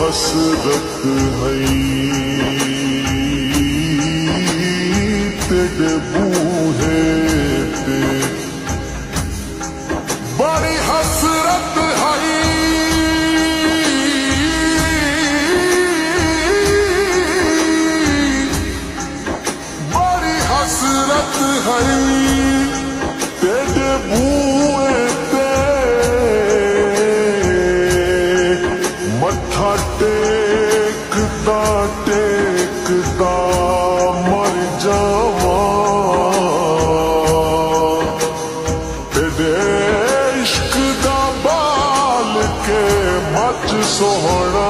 हसरत है तेरे बूहे ते बड़ी हसरत है बड़ी हसरत है तेरे बूहे ते मत्था टेकदा टेकदा मर जावा तेरे इश्क दा बाल के मच सोहना